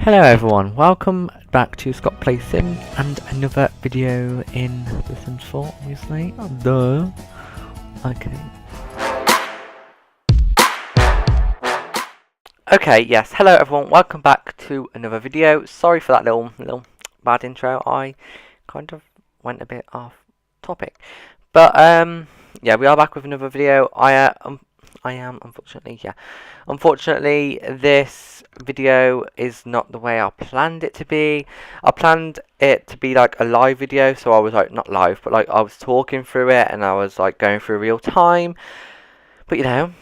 Hello everyone, welcome back to ScottPlaysSims and another video in The Sims 4, obviously. Duh. Okay. Okay, yes, hello everyone, welcome back to another video. Sorry for that little bad intro, I kind of went a bit off topic. But, yeah, we are back with another video. I am, unfortunately, this video is not the way I planned it to be. I planned it to be like a live video, so I was like, not live, but like I was talking through it and I was like going through real time. But you know,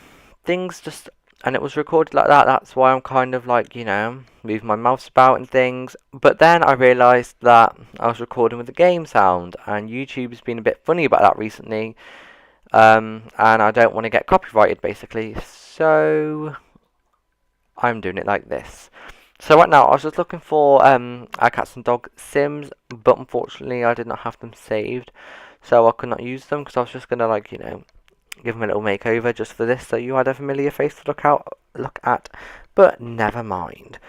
things just, and it was recorded like that, that's why I'm kind of like, you know, moving my mouse about and things. But then I realised that I was recording with the game sound, and YouTube's been a bit funny about that recently. And I don't want to get copyrighted basically, so I'm doing it like this. So right now I was just looking for our cats and dog sims, but unfortunately I did not have them saved, so I could not use them because I was just gonna, like, you know, give them a little makeover just for this, so you had a familiar face to look at, but never mind.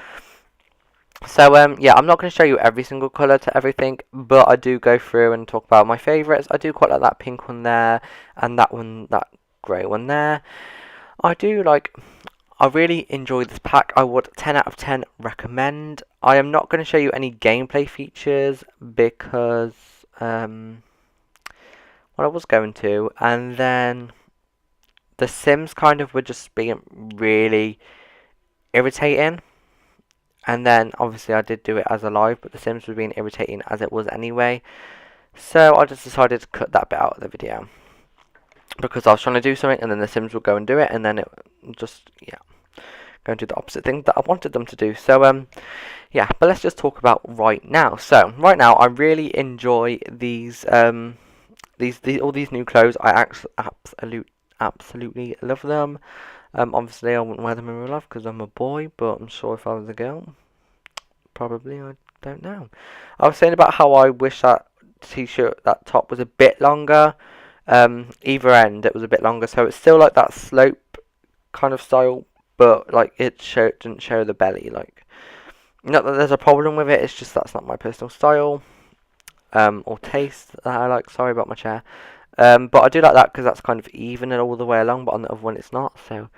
So yeah, I'm not going to show you every single colour to everything, but I do go through and talk about my favourites. I do quite like that pink one there, and that one, that grey one there. I really enjoyed this pack. I would 10 out of 10 recommend. I am not going to show you any gameplay features because, well, I was going to, and then the Sims kind of were just being really irritating. And then, obviously, I did do it as a live, but the Sims were being irritating as it was anyway. So I just decided to cut that bit out of the video, because I was trying to do something, and then the Sims would go and do it, and then it just, yeah, go and do the opposite thing that I wanted them to do. So, yeah, but let's just talk about right now. So, right now, I really enjoy these, all these new clothes. I absolutely love them. Obviously, I wouldn't wear them in real life because I'm a boy, but I'm sure if I was a girl, probably, I don't know. I was saying about how I wish that t-shirt, that top was a bit longer. Either end, it was a bit longer, so it's still like that slope kind of style, but like it didn't show the belly. Like, not that there's a problem with it, it's just that's not my personal style, or taste that I like. Sorry about my chair. But I do like that because that's kind of even and all the way along, but on the other one it's not. So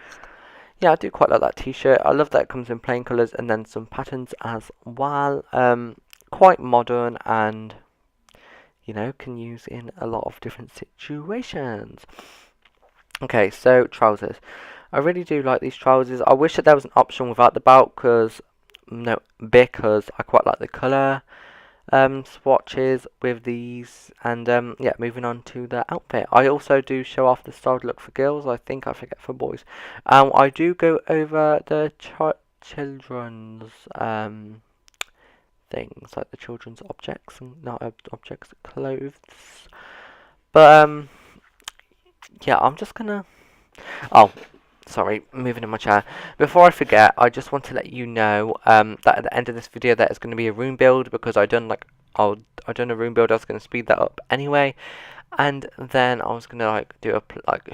yeah, I do quite like that t-shirt. I love that it comes in plain colours and then some patterns as well. Quite modern and, you know, can use in a lot of different situations. Okay, so trousers. I really do like these trousers. I wish that there was an option without the belt, because I quite like the colour. Swatches with these, and yeah, moving on to the outfit. I also do show off the styled look for girls. I think I forget for boys. I do go over the children's things, like the children's objects, and not objects, clothes. But yeah, I'm just gonna. Oh, sorry, moving in my chair. Before I forget, I just want to let you know that at the end of this video there is going to be a room build, because I done a room build. I was going to speed that up anyway, and then I was going to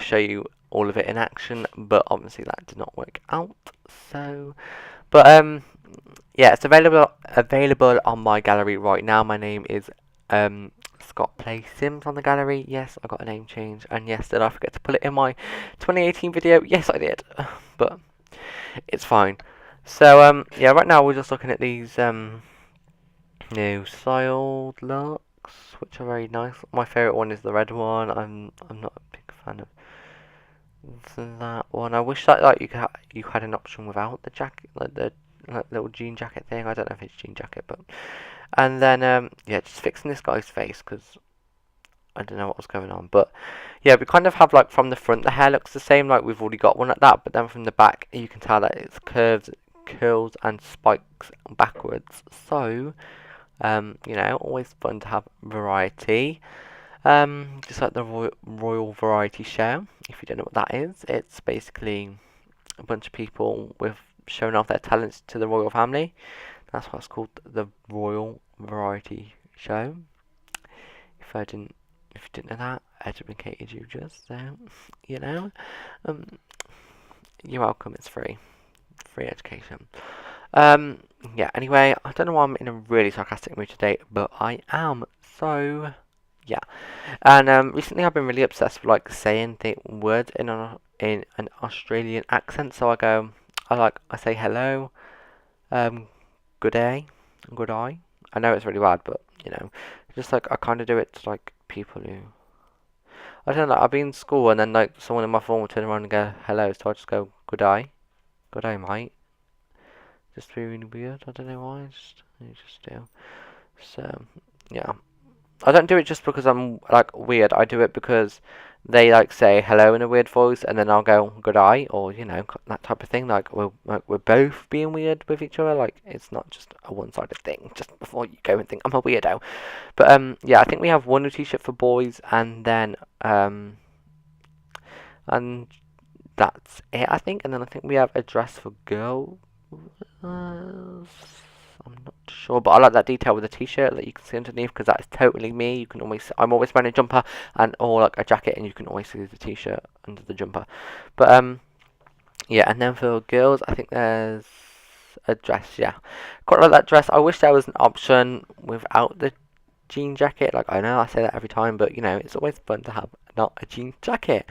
show you all of it in action, but obviously that did not work out. So, but yeah, it's available on my gallery right now. My name is ScottPlaysSims on the gallery. Yes, I got a name change, and yes, did I forget to put it in my 2018 video? Yes, I did, but it's fine. So yeah, right now we're just looking at these new styled looks, which are very nice. My favorite one is the red one. I'm not a big fan of that one. I wish that you had an option without the jacket, like the little jean jacket thing. I don't know if it's jean jacket, but. And then, yeah, just fixing this guy's face, because I don't know what was going on. But, yeah, we kind of have, like, from the front, the hair looks the same, like we've already got one like that. But then from the back, you can tell that it's curls, and spikes backwards. So, you know, always fun to have variety. Just like the Royal Variety Show, if you don't know what that is. It's basically a bunch of people with showing off their talents to the royal family. That's why it's called the Royal Variety Show. If you didn't know that, I educated you just, so you know. You're welcome. It's free education. yeah, anyway, I don't know why I'm in a really sarcastic mood today, but I am. So, yeah. And recently I've been really obsessed with like saying the words in an Australian accent. So I say hello, um, good day, good eye. I know it's really bad, but just like I kind of do it to like people who I don't know. I'll be in school and then like someone in my phone will turn around and go hello, so I just go good day, mate. Just really weird. I don't know why. I just do. So yeah. I don't do it just because I'm like weird. I do it because they like say hello in a weird voice, and then I'll go good eye, or that type of thing. Like we're both being weird with each other. Like it's not just a one-sided thing. Just before you go and think I'm a weirdo. But yeah, I think we have one new T-shirt for boys, and that's it. I think, and then I think we have a dress for girls. I'm not sure, but I like that detail with the t-shirt that you can see underneath because that is totally me. I'm always wearing a jumper or like a jacket, and you can always see the t-shirt under the jumper. But yeah, and then for girls, I think there's a dress. Yeah, quite like that dress. I wish there was an option without the jean jacket. Like I know I say that every time, but it's always fun to have not a jean jacket.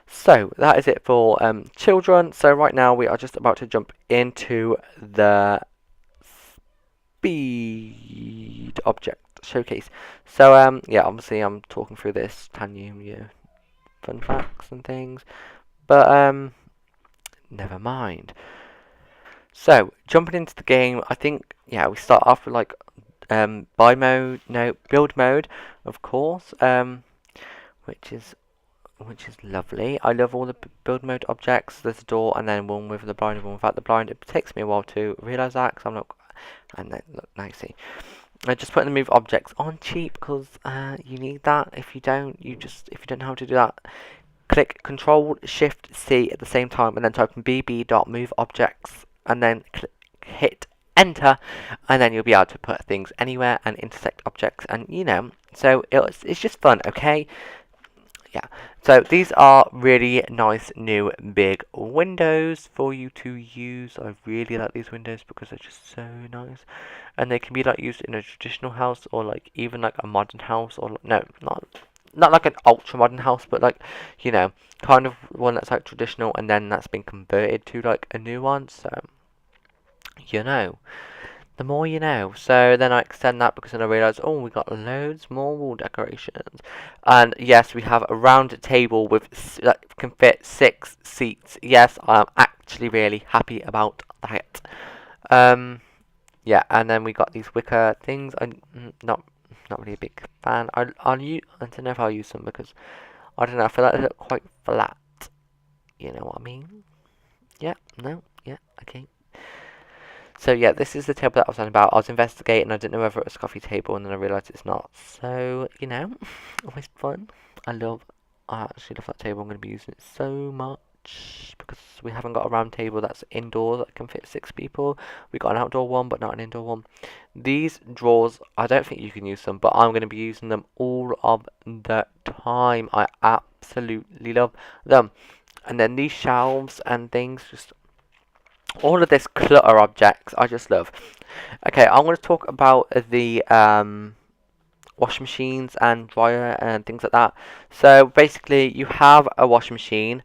So that is it for children. So right now we are just about to jump into the speed object showcase. So yeah, obviously I'm talking through this, telling you fun facts and things, but never mind. So jumping into the game, I think yeah we start off with like build mode, of course, which is lovely. I love all the build mode objects. There's a door and then one with the blind and one without the blind. It takes me a while to realise that because I'm not. And then look, now you see. I just put the move objects on cheap because you need that. If you don't know how to do that, click Control Shift C at the same time and then type in bb.moveObjects and then hit enter, and then you'll be able to put things anywhere and intersect objects, and so it's just fun. Okay. Yeah, so these are really nice new big windows for you to use. I really like these windows because they're just so nice, and they can be like used in a traditional house or like even like a modern house, or no, not like an ultra modern house, but like kind of one that's like traditional and then that's been converted to like a new one. So the more you know. So then I extend that because then I realise, oh, we got loads more wall decorations. And yes, we have a round table that can fit 6 seats. Yes, I'm actually really happy about that. Yeah, and then we got these wicker things. I'm not really a big fan. I don't know if I'll use them because I don't know. I feel like they look quite flat. You know what I mean? Yeah. No. Yeah. Okay. So yeah, this is the table that I was on about. I was investigating, I didn't know whether it was a coffee table, and then I realised it's not. So, always fun. I actually love that table. I'm going to be using it so much because we haven't got a round table that's indoor that can fit 6 people. We got an outdoor one, but not an indoor one. These drawers, I don't think you can use them, but I'm going to be using them all of the time. I absolutely love them. And then these shelves and things, just all of this clutter objects I just love. Okay, I'm going to talk about the washing machines and dryer and things like that. So basically you have a washing machine,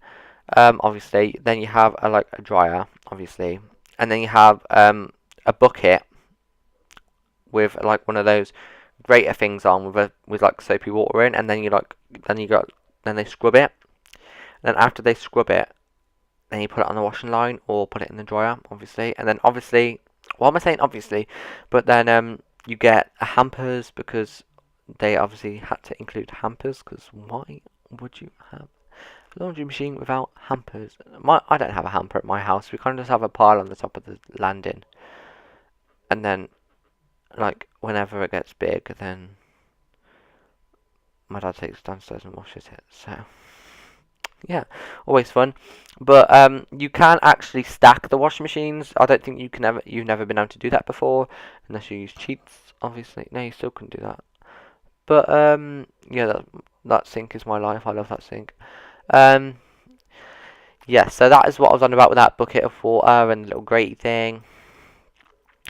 obviously, then you have like a dryer, obviously, and then you have a bucket with like one of those grater things on with like soapy water in, and then then they scrub it. And then after they scrub it, then you put it on the washing line or put it in the dryer, obviously. And then obviously, why am I saying obviously? But then you get hampers because they obviously had to include hampers because why would you have a laundry machine without hampers? I don't have a hamper at my house. We kind of just have a pile on the top of the landing. And then, like, whenever it gets big, then my dad takes it downstairs and washes it. So yeah, always fun. But you can actually stack the washing machines. I don't think you've never been able to do that before, unless you use cheats, obviously. No, you still couldn't do that. But yeah, that sink is my life. I love that sink. Yeah, so that is what I was on about with that bucket of water and the little gratey thing.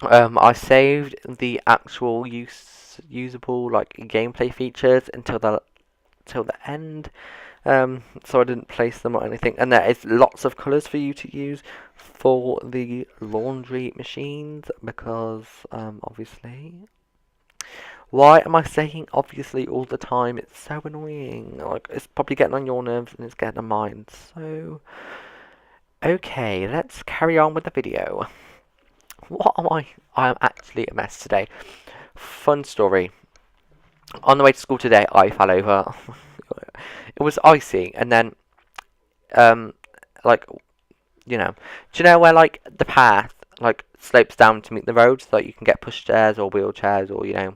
I saved the actual usable like gameplay features until the end. So I didn't place them or anything. And there is lots of colours for you to use for the laundry machines because obviously. Why am I saying obviously all the time? It's so annoying. Like it's probably getting on your nerves and it's getting on mine. So okay, let's carry on with the video. What am I? I am actually a mess today. Fun story. On the way to school today, I fell over. It was icy, and then like do you know where like the path like slopes down to meet the road, so that you can get pushchairs or wheelchairs or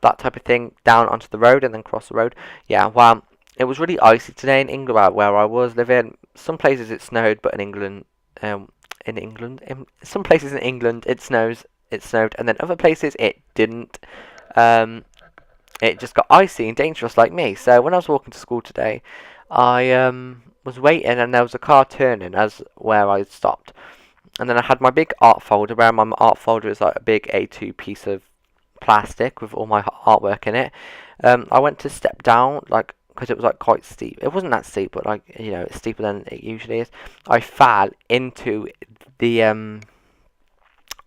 that type of thing down onto the road and then cross the road. Yeah, well, it was really icy today in England where I was living. Some places it snowed, but in some places in England it snowed, and then other places it didn't. Um, it just got icy and dangerous like me. So when I was walking to school today, I was waiting and there was a car turning as where I stopped. And then I had my big art folder where my art folder is like a big A2 piece of plastic with all my artwork in it. I went to step down like because it was like quite steep. It wasn't that steep, but like it's steeper than it usually is. I fell into the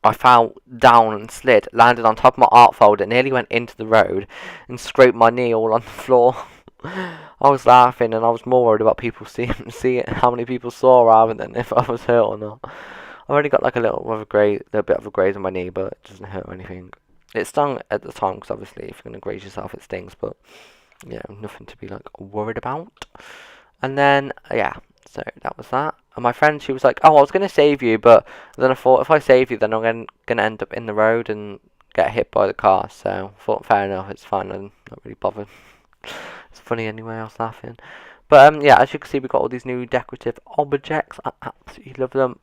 I fell down and slid, landed on top of my art folder, nearly went into the road, and scraped my knee all on the floor. I was laughing, and I was more worried about people seeing how many people saw rather than if I was hurt or not. I've only got like a little bit of a graze on my knee, but it doesn't hurt or anything. It stung at the time because obviously if you're gonna graze yourself, it stings, but nothing to be like worried about. And then yeah, so that was that. And my friend, she was like, "Oh, I was gonna save you, but then I thought if I save you, then I'm gonna end up in the road and get hit by the car." So I thought, fair enough, it's fine. I'm not really bothered. It's funny anyway. I was laughing. But yeah, as you can see, we've got all these new decorative objects. I absolutely love them.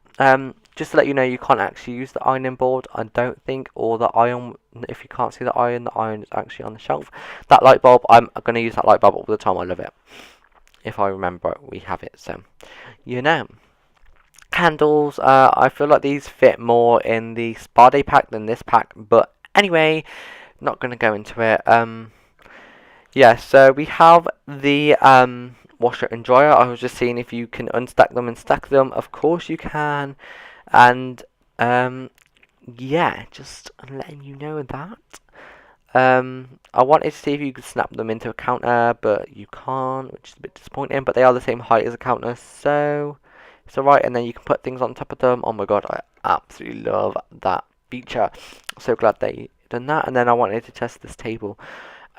Just to let you know, you can't actually use the ironing board, I don't think, or the iron. If you can't see the iron is actually on the shelf. That light bulb, I'm going to use that light bulb all the time. I love it. If I remember, we have it. So, candles. I feel like these fit more in the spa day pack than this pack. But anyway, not going to go into it. Yeah, so we have the washer and dryer. I was just seeing if you can unstack them and stack them. Of course you can. And yeah, just letting you know that. I wanted to see if you could snap them into a counter, but you can't, which is a bit disappointing. But they are the same height as a counter, so it's alright. And then you can put things on top of them. Oh my god, I absolutely love that feature. So glad they done that. And then I wanted to test this table.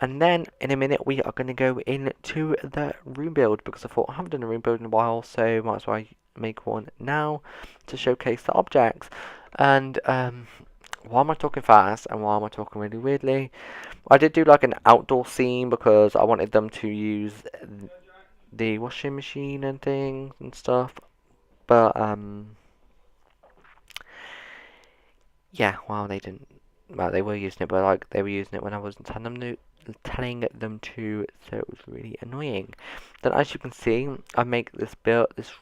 And then in a minute we are going to go into the room build because I thought I haven't done a room build in a while, so might as well make one now to showcase the objects. And why am I talking fast and why am I talking really weirdly? I did do like an outdoor scene because I wanted them to use the washing machine and things and stuff. But yeah, well they didn't. Well, they were using it, but like they were using it when I wasn't telling them to, so it was really annoying. Then, as you can see, I make this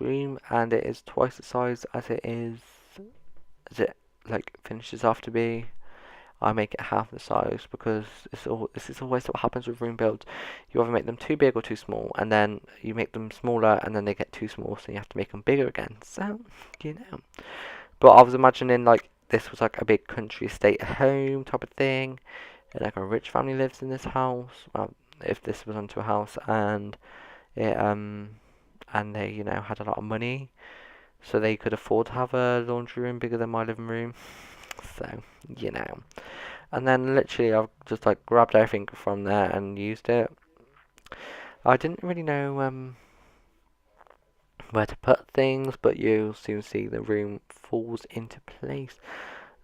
room, and it is twice the size as it like finishes off to be. I make it half the size because this is always what happens with room builds. You either make them too big or too small, and then you make them smaller, and then they get too small, so you have to make them bigger again. So, But I was imagining like this was like a big country estate home type of thing, and like a rich family lives in this house. Well, if this was onto a house, and it and they had a lot of money, so they could afford to have a laundry room bigger than my living room. So and then literally I've just like grabbed everything from there and used it. I didn't really know where to put things, but you'll soon see the room falls into place.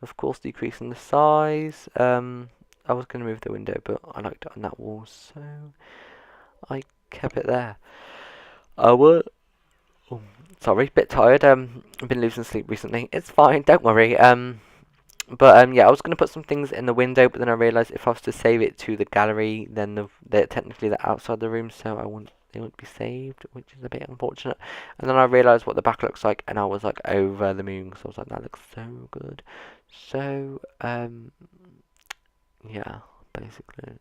Of course, decreasing the size. I was going to move the window, but I liked it on that wall, so I kept it there. I was sorry, bit tired. I've been losing sleep recently. It's fine, don't worry. But yeah, I was going to put some things in the window, but then I realised if I was to save it to the gallery, then they're technically outside the room, so they wouldn't be saved, which is a bit unfortunate. And then I realised what the back looks like, and I was like over the moon, so I was like, that looks so good. So, yeah, basically.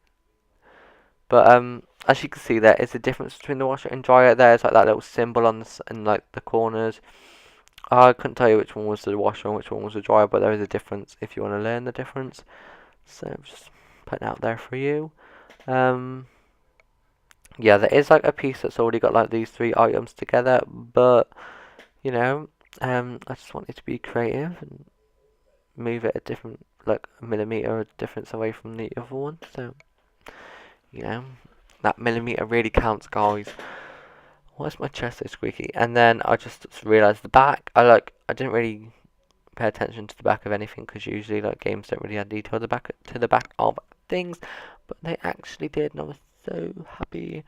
But as you can see, there is a difference between the washer and dryer. There's like that little symbol on in like the corners. I couldn't tell you which one was the washer and which one was the dryer, but there is a difference if you want to learn the difference. So just putting out there for you. Yeah, there is like a piece that's already got like these three items together, but you know, I just wanted to be creative and move it a different, like a millimeter difference away from the other one. So you know, that millimeter really counts, guys. Why's my chest so squeaky? And then I just realised the back. I didn't really pay attention to the back of anything because usually like games don't really add detail to the back of things, but they actually did, and I was so happy.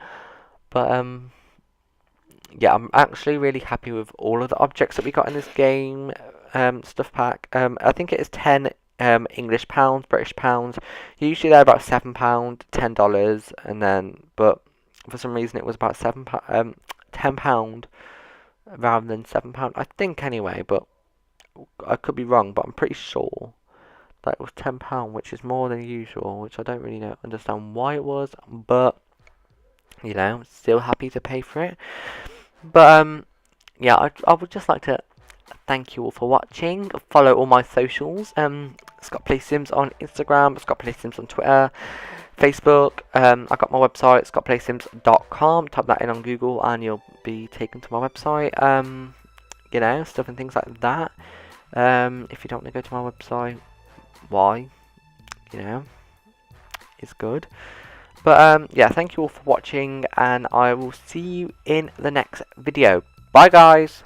But yeah, I'm actually really happy with all of the objects that we got in this game stuff pack. I think it is 10 English pounds, British pounds. Usually they're about £7, $10, and then but for some reason it was about £10 rather than £7. I think anyway, but I could be wrong. But I'm pretty sure that it was £10, which is more than usual. Which I don't really understand why it was, but you know, still happy to pay for it. But yeah, I would just like to thank you all for watching. Follow all my socials. ScottPlaysSims on Instagram, ScottPlaysSims on Twitter, Facebook. I got my website, ScottPlaysSims.com. Type that in on Google and you'll be taken to my website. You know, stuff and things like that. If you don't want to go to my website, why? You know, it's good. But yeah, thank you all for watching, and I will see you in the next video. Bye, guys.